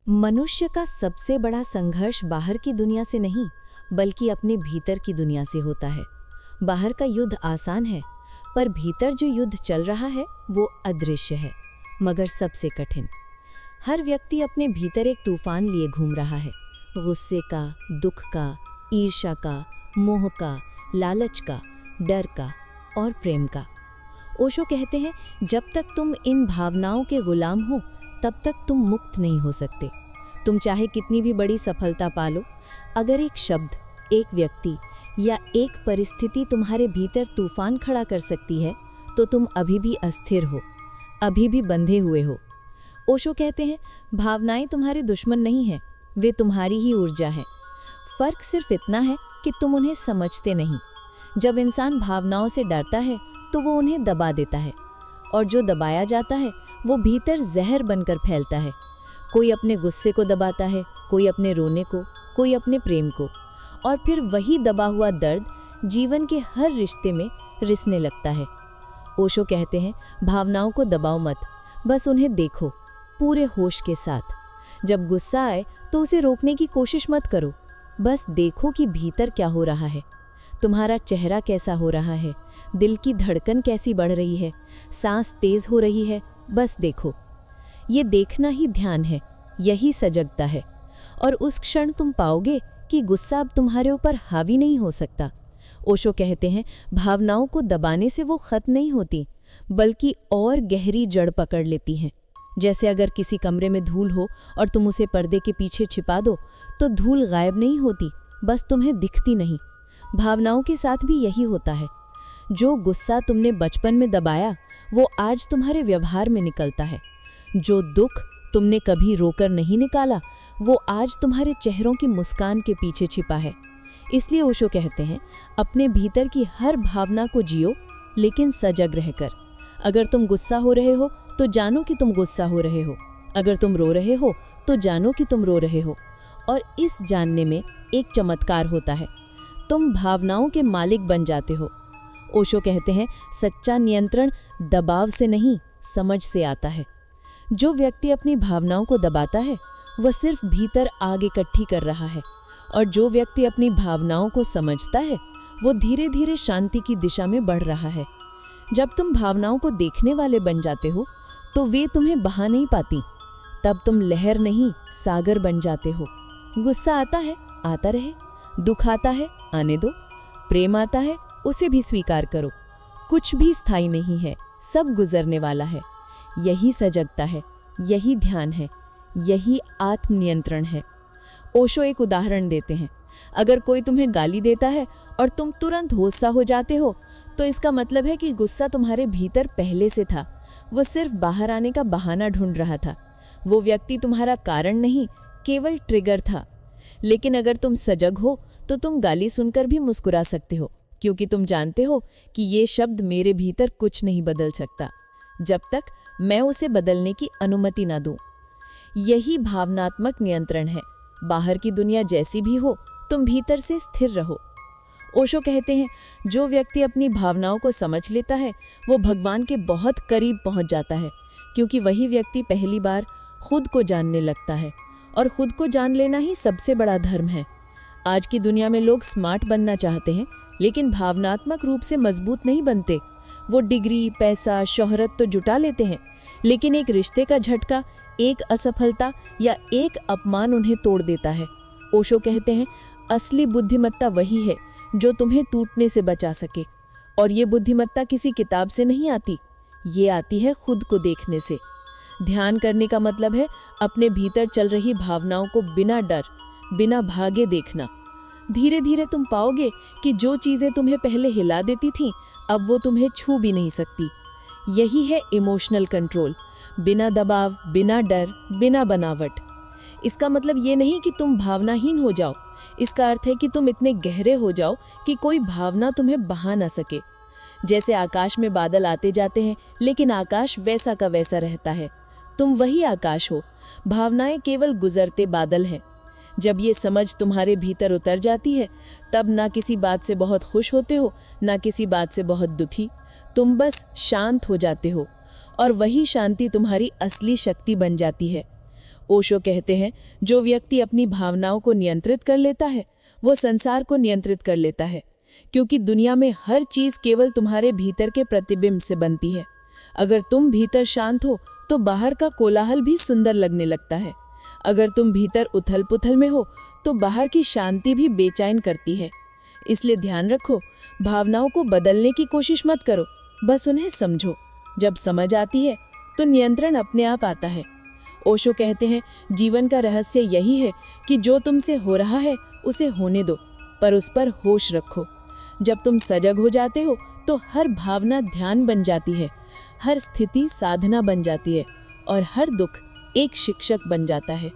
मनुष्य का सबसे बड़ा संघर्ष बाहर की दुनिया से नहीं, बल्कि अपने भीतर की दुनिया से होता है। बाहर का युद्ध आसान है, पर भीतर जो युद्ध चल रहा है वो अदृश्य है, मगर सबसे कठिन। हर व्यक्ति अपने भीतर एक तूफान लिए घूम रहा है, गुस्से का, दुख का, ईर्ष्या का, मोह का, लालच का, डर का और प्रेम का। ओशो कहते हैं, जब तक तुम इन भावनाओं के गुलाम हो तब तक तुम मुक्त नहीं हो सकते। तुम चाहे कितनी भी बड़ी सफलता पालो, अगर एक शब्द, एक व्यक्ति या एक परिस्थिति तुम्हारे भीतर तूफान खड़ा कर सकती है, तो तुम अभी भी अस्थिर हो, अभी भी बंधे हुए हो। ओशो कहते हैं, भावनाएं तुम्हारे दुश्मन नहीं हैं, वे तुम्हारी ही ऊर्जा है। फर्क सिर्फ इतना है कि तुम उन्हें समझते नहीं। जब इंसान भावनाओं से डरता है तो वो उन्हें दबा देता है, और जो दबाया जाता है वो भीतर जहर बनकर फैलता है। कोई अपने गुस्से को दबाता है, कोई अपने रोने को, कोई अपने प्रेम को, और फिर वही दबा हुआ दर्द जीवन के हर रिश्ते में रिसने लगता है। ओशो कहते हैं, भावनाओं को दबाओ मत, बस उन्हें देखो पूरे होश के साथ। जब गुस्सा आए तो उसे रोकने की कोशिश मत करो, बस देखो कि भीतर क्या हो रहा है। तुम्हारा चेहरा कैसा हो रहा है, दिल की धड़कन कैसी बढ़ रही है, सांस तेज हो रही है, बस देखो। ये देखना ही ध्यान है, यही सजगता है। और उस क्षण तुम पाओगे कि गुस्सा अब तुम्हारे ऊपर हावी नहीं हो सकता। ओशो कहते हैं, भावनाओं को दबाने से वो खत्म नहीं होती, बल्कि और गहरी जड़ पकड़ लेती हैं। जैसे अगर किसी कमरे में धूल हो और तुम उसे पर्दे के पीछे छिपा दो, तो धूल गायब नहीं होती, बस तुम्हें दिखती नहीं। भावनाओं के साथ भी यही होता है। जो गुस्सा तुमने बचपन में दबाया, वो आज तुम्हारे व्यवहार में निकलता है। जो दुख तुमने कभी रोकर नहीं निकाला, वो आज तुम्हारे चेहरों की मुस्कान के पीछे छिपा है। इसलिए ओशो कहते हैं, अपने भीतर की हर भावना को जियो, लेकिन सजग रहकर। अगर तुम गुस्सा हो रहे हो तो जानो कि तुम गुस्सा हो रहे हो, अगर तुम रो रहे हो तो जानो कि तुम रो रहे हो। और इस जानने में एक चमत्कार होता है, तुम भावनाओं के मालिक बन जाते हो। ओशो कहते हैं, सच्चा नियंत्रण दबाव से नहीं, समझ से आता है। जो व्यक्ति अपनी भावनाओं को दबाता है, वह सिर्फ भीतर आग इकट्ठी कर रहा है, और जो व्यक्ति अपनी भावनाओं को समझता है, वो धीरे धीरे शांति की दिशा में बढ़ रहा है। जब तुम भावनाओं को देखने वाले बन जाते हो, तो वे तुम्हें बहा नहीं पाती। तब तुम लहर नहीं, सागर बन जाते हो। गुस्सा आता है, आता रहे, दुख आता है, आने दो, प्रेम आता है, उसे भी स्वीकार करो। कुछ भी स्थायी नहीं है, सब गुजरने वाला है। यही सजगता है, यही ध्यान है, यही आत्मनियंत्रण है। ओशो एक उदाहरण देते हैं, अगर कोई तुम्हें गाली देता है और तुम तुरंत होश हो जाते हो, तो इसका मतलब है कि गुस्सा तुम्हारे भीतर पहले से था, वो सिर्फ बाहर आने का बहाना ढूंढ रहा था। वो व्यक्ति तुम्हारा कारण नहीं, केवल ट्रिगर था। लेकिन अगर तुम सजग हो तो तुम गाली सुनकर भी मुस्कुरा सकते हो, क्योंकि तुम जानते हो कि ये शब्द मेरे भीतर कुछ नहीं बदल सकता, जब तक मैं उसे बदलने की अनुमति ना दूं। यही भावनात्मक नियंत्रण है। बाहर की दुनिया जैसी भी हो, तुम भीतर से स्थिर रहो। ओशो कहते हैं, जो व्यक्ति अपनी भावनाओं को समझ लेता है, वो भगवान के बहुत करीब पहुंच जाता है, क्योंकि वही व्यक्ति पहली बार खुद को जानने लगता है, और खुद को जान लेना ही सबसे बड़ा धर्म है। आज की दुनिया में लोग स्मार्ट बनना चाहते हैं, लेकिन भावनात्मक रूप से मजबूत नहीं बनते। वो डिग्री, पैसा, शोहरत तो जुटा लेते हैं, लेकिन एक रिश्ते का झटका, एक असफलता या एक अपमान उन्हें तोड़ देता है। ओशो कहते हैं, असली बुद्धिमत्ता वही है जो तुम्हें टूटने से बचा सके, और ये बुद्धिमत्ता किसी किताब से नहीं आती, ये आती है खुद को देखने से। ध्यान करने का मतलब है अपने भीतर चल रही भावनाओं को बिना डर, बिना भागे देखना। धीरे धीरे तुम पाओगे कि जो चीजें तुम्हें पहले हिला देती थीं, अब वो तुम्हें छू भी नहीं सकती। यही है इमोशनल कंट्रोल, बिना दबाव, बिना डर, बिना बनावट। इसका मतलब ये नहीं कि तुम भावनाहीन हो जाओ, इसका अर्थ है कि तुम इतने गहरे हो जाओ कि कोई भावना तुम्हें बहा ना सके। जैसे आकाश में बादल आते जाते हैं, लेकिन आकाश वैसा का वैसा रहता है। तुम वही आकाश हो, भावनाएं केवल गुजरते बादल हैं। जब ये समझ तुम्हारे भीतर उतर जाती है, तब ना किसी बात से बहुत खुश होते हो, ना किसी बात से बहुत दुखी। तुम बस शांत हो जाते हो, और वही शांति तुम्हारी असली शक्ति बन जाती है। ओशो कहते हैं, जो व्यक्ति अपनी भावनाओं को नियंत्रित कर लेता है वो संसार को नियंत्रित कर लेता है, क्योंकि दुनिया में हर चीज केवल तुम्हारे भीतर के प्रतिबिंब से बनती है। अगर तुम भीतर शांत हो तो बाहर का कोलाहल भी सुंदर लगने लगता है। अगर तुम भीतर उथल पुथल में हो तो बाहर की शांति भी बेचैन करती है। इसलिए ध्यान रखो, भावनाओं को बदलने की कोशिश मत करो, बस उन्हें समझो। जब समझ आती है तो नियंत्रण अपने आप आता है। ओशो कहते हैं, जीवन का रहस्य यही है कि जो तुमसे हो रहा है उसे होने दो, पर उस पर होश रखो। जब तुम सजग हो जाते हो तो हर भावना ध्यान बन जाती है, हर स्थिति साधना बन जाती है और हर दुख एक शिक्षक बन जाता है।